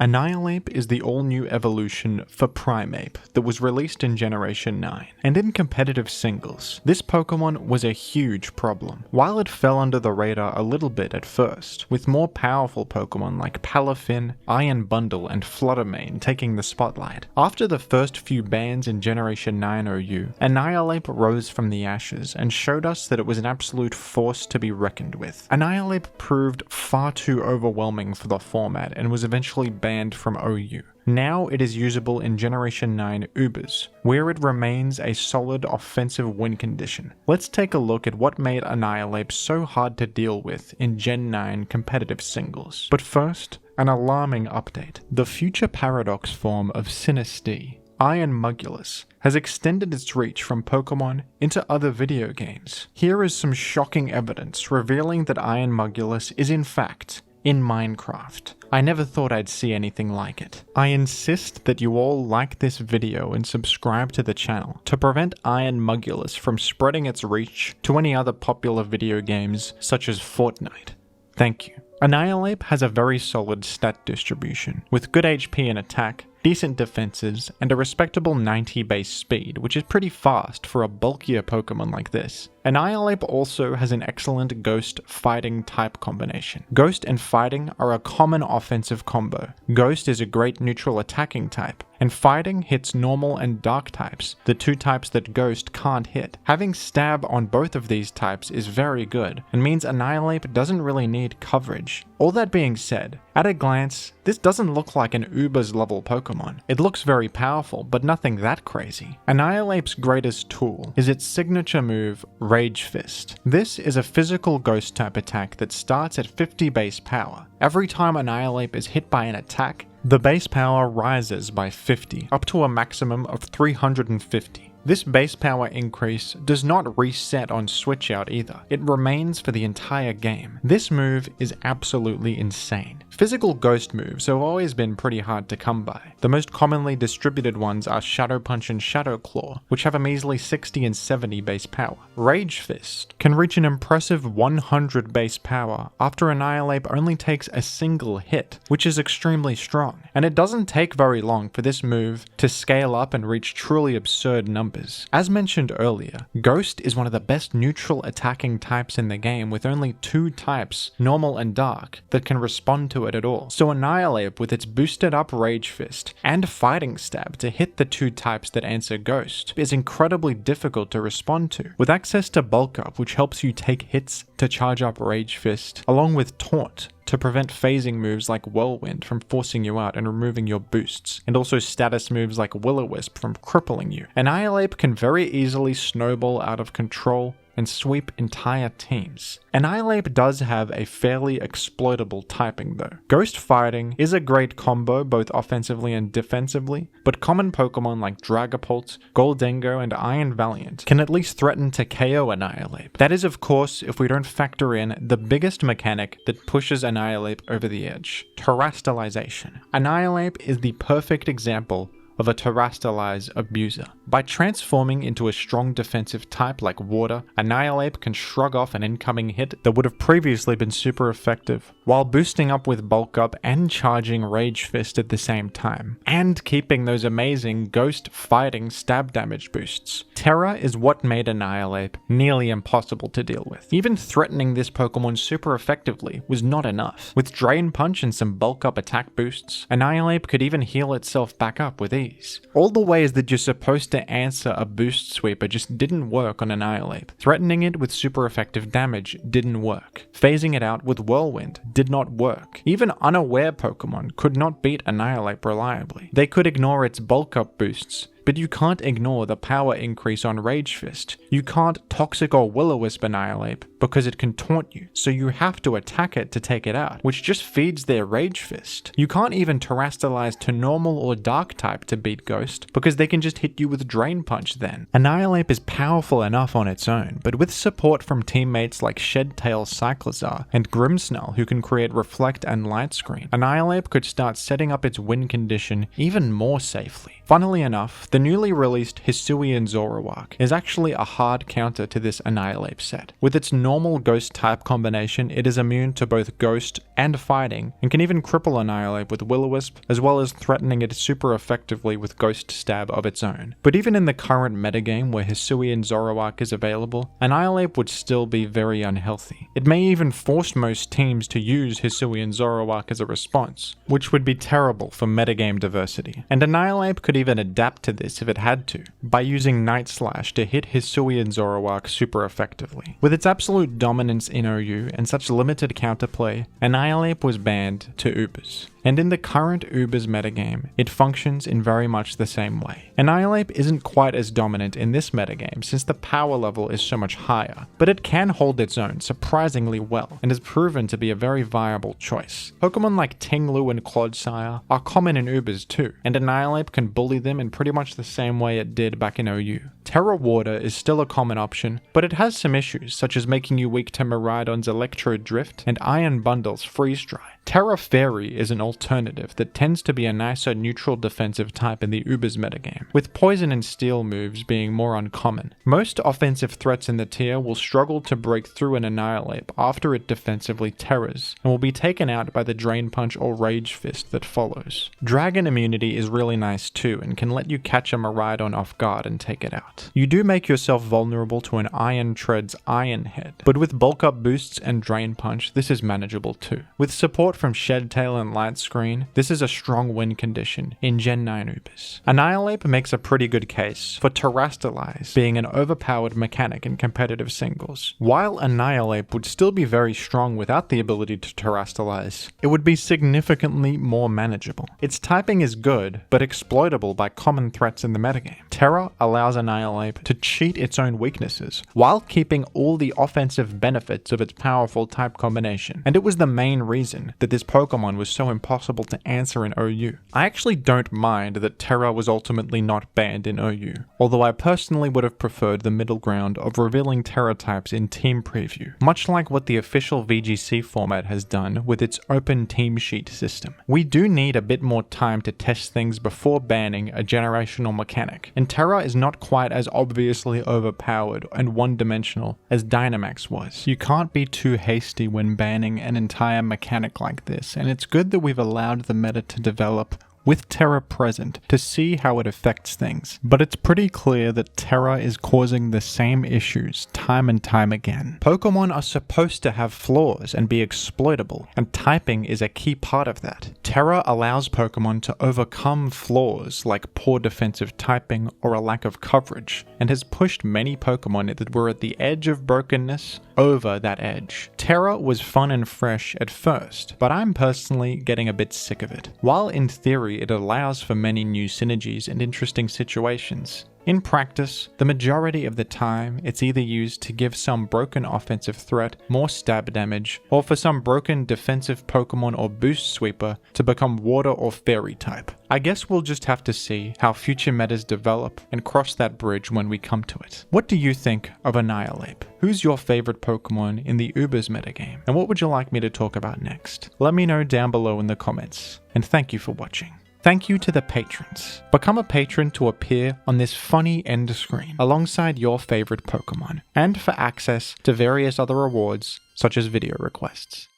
Annihilape is the all-new evolution for Primeape that was released in Generation 9, and in competitive singles, this Pokemon was a huge problem. While it fell under the radar a little bit at first, with more powerful Pokemon like Palafin, Iron Bundle, and Fluttermane taking the spotlight, after the first few bans in Generation 9 OU, Annihilape rose from the ashes and showed us that it was an absolute force to be reckoned with. Annihilape proved far too overwhelming for the format and was eventually banned from OU. Now it is usable in Generation 9 Ubers, where it remains a solid offensive win condition. Let's take a look at what made Annihilape so hard to deal with in Gen 9 competitive singles. But first, an alarming update. The future paradox form of Sinistea, Iron Mugulis, has extended its reach from Pokemon into other video games. Here is some shocking evidence revealing that Iron Mugulis is in fact in Minecraft. I never thought I'd see anything like it. I insist that you all like this video and subscribe to the channel to prevent Iron Mugulis from spreading its reach to any other popular video games such as Fortnite. Thank you. Annihilape has a very solid stat distribution, with good HP and attack, decent defenses, and a respectable 90 base speed, which is pretty fast for a bulkier Pokemon like this. Annihilape also has an excellent Ghost Fighting type combination. Ghost and Fighting are a common offensive combo. Ghost is a great neutral attacking type, and Fighting hits normal and dark types, the two types that Ghost can't hit. Having Stab on both of these types is very good, and means Annihilape doesn't really need coverage. All that being said, at a glance, this doesn't look like an Ubers level Pokemon. It looks very powerful, but nothing that crazy. Annihilape's greatest tool is its signature move, Rage Fist. This is a physical ghost type attack that starts at 50 base power. Every time Annihilape is hit by an attack, the base power rises by 50, up to a maximum of 350. This base power increase does not reset on switch out either, it remains for the entire game. This move is absolutely insane. Physical ghost moves have always been pretty hard to come by. The most commonly distributed ones are Shadow Punch and Shadow Claw, which have a measly 60 and 70 base power. Rage Fist can reach an impressive 100 base power after Annihilape only takes a single hit, which is extremely strong, and it doesn't take very long for this move to scale up and reach truly absurd numbers. As mentioned earlier, Ghost is one of the best neutral attacking types in the game, with only two types, normal and dark, that can respond to it at all. So Annihilape, with its boosted up Rage Fist and Fighting Stab to hit the two types that answer Ghost, is incredibly difficult to respond to. With access to Bulk Up, which helps you take hits to charge up Rage Fist, along with Taunt to prevent phasing moves like Whirlwind from forcing you out and removing your boosts, and also status moves like Will-O-Wisp from crippling you, Annihilape can very easily snowball out of control and sweep entire teams. Annihilape does have a fairly exploitable typing though. Ghost Fighting is a great combo both offensively and defensively, but common Pokemon like Dragapult, Goldengo, and Iron Valiant can at least threaten to KO Annihilape. That is of course if we don't factor in the biggest mechanic that pushes Annihilape over the edge, Terastallization. Annihilape is the perfect example of a Terastallize abuser. By transforming into a strong defensive type like Water, Annihilape can shrug off an incoming hit that would have previously been super effective, while boosting up with Bulk Up and charging Rage Fist at the same time, and keeping those amazing Ghost Fighting stab damage boosts. Terra is what made Annihilape nearly impossible to deal with. Even threatening this Pokemon super effectively was not enough. With Drain Punch and some Bulk Up attack boosts, Annihilape could even heal itself back up with ease. All the ways that you're supposed to answer a boost sweeper just didn't work on Annihilape. Threatening it with super effective damage didn't work. Phasing it out with Whirlwind did not work. Even unaware Pokemon could not beat Annihilape reliably. They could ignore its Bulk Up boosts, but you can't ignore the power increase on Rage Fist. You can't Toxic or Will-O-Wisp Annihilape because it can taunt you, so you have to attack it to take it out, which just feeds their Rage Fist. You can't even Terastallize to normal or dark type to beat Ghost, because they can just hit you with Drain Punch then. Annihilape is powerful enough on its own, but with support from teammates like Shedtail Cyclizar and Grimmsnarl who can create Reflect and Light Screen, Annihilape could start setting up its win condition even more safely. Funnily enough, the newly released Hisuian Zoroark is actually a hard counter to this Annihilape set. With its normal ghost type combination, it is immune to both ghost and fighting, and can even cripple Annihilape with Will-O-Wisp, as well as threatening it super effectively with Ghost Stab of its own. But even in the current metagame where Hisui and Zoroark is available, Annihilape would still be very unhealthy. It may even force most teams to use Hisui and Zoroark as a response, which would be terrible for metagame diversity. And Annihilape could even adapt to this if it had to, by using Night Slash to hit Hisui and Zoroark super effectively. With its absolute dominance in OU and such limited counterplay, Annihilape was banned to Ubers. And in the current Ubers metagame, it functions in very much the same way. Annihilape isn't quite as dominant in this metagame since the power level is so much higher, but it can hold its own surprisingly well and has proven to be a very viable choice. Pokemon like Tinglu and Clodsire are common in Ubers too, and Annihilape can bully them in pretty much the same way it did back in OU. Terra Water is still a common option, but it has some issues such as making you weak to Miraidon's Electro Drift and Iron Bundle's Freeze Dry. Terra Fairy is an alternative that tends to be a nicer neutral defensive type in the Ubers metagame, with Poison and Steel moves being more uncommon. Most offensive threats in the tier will struggle to break through an Annihilape after it defensively terras, and will be taken out by the Drain Punch or Rage Fist that follows. Dragon immunity is really nice too, and can let you catch a Miraidon off guard and take it out. You do make yourself vulnerable to an Iron Tread's Iron Head, but with bulk up boosts and Drain Punch, this is manageable too. With support from Shedtail and Light Screen, this is a strong win condition in Gen 9 Ubers. Annihilape makes a pretty good case for Terastallize being an overpowered mechanic in competitive singles. While Annihilape would still be very strong without the ability to Terastallize, it would be significantly more manageable. Its typing is good, but exploitable by common threats in the metagame. Terra allows Annihilape to cheat its own weaknesses, while keeping all the offensive benefits of its powerful type combination, and it was the main reason that this Pokemon was so impossible to answer in OU. I actually don't mind that Terra was ultimately not banned in OU, although I personally would have preferred the middle ground of revealing Terra types in Team Preview, much like what the official VGC format has done with its open team sheet system. We do need a bit more time to test things before banning a generational mechanic, and Terra is not quite as obviously overpowered and one-dimensional as Dynamax was. You can't be too hasty when banning an entire mechanic like this, and it's good that we've allowed the meta to develop with Terra present to see how it affects things. But it's pretty clear that Terra is causing the same issues time and time again. Pokemon are supposed to have flaws and be exploitable, and typing is a key part of that. Terra allows Pokemon to overcome flaws like poor defensive typing or a lack of coverage, and has pushed many Pokemon that were at the edge of brokenness over that edge. Terra was fun and fresh at first, but I'm personally getting a bit sick of it. While in theory it allows for many new synergies and interesting situations, in practice, the majority of the time, it's either used to give some broken offensive threat more stab damage, or for some broken defensive Pokemon or boost sweeper to become water or fairy type. I guess we'll just have to see how future metas develop and cross that bridge when we come to it. What do you think of Annihilape? Who's your favorite Pokemon in the Ubers metagame? And what would you like me to talk about next? Let me know down below in the comments. And thank you for watching. Thank you to the patrons. Become a patron to appear on this funny end screen alongside your favorite Pokemon, and for access to various other rewards such as video requests.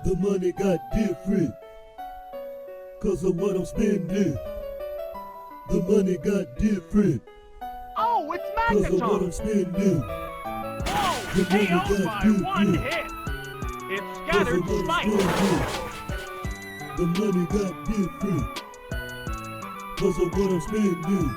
The money got different, 'cause of what I'm spending. The money got different. Oh, it's 'Cause of what I'm Megaphone! spending. Whoa! KO by one hit! It scattered spikes! The money got different. 'Cause of what I'm spending.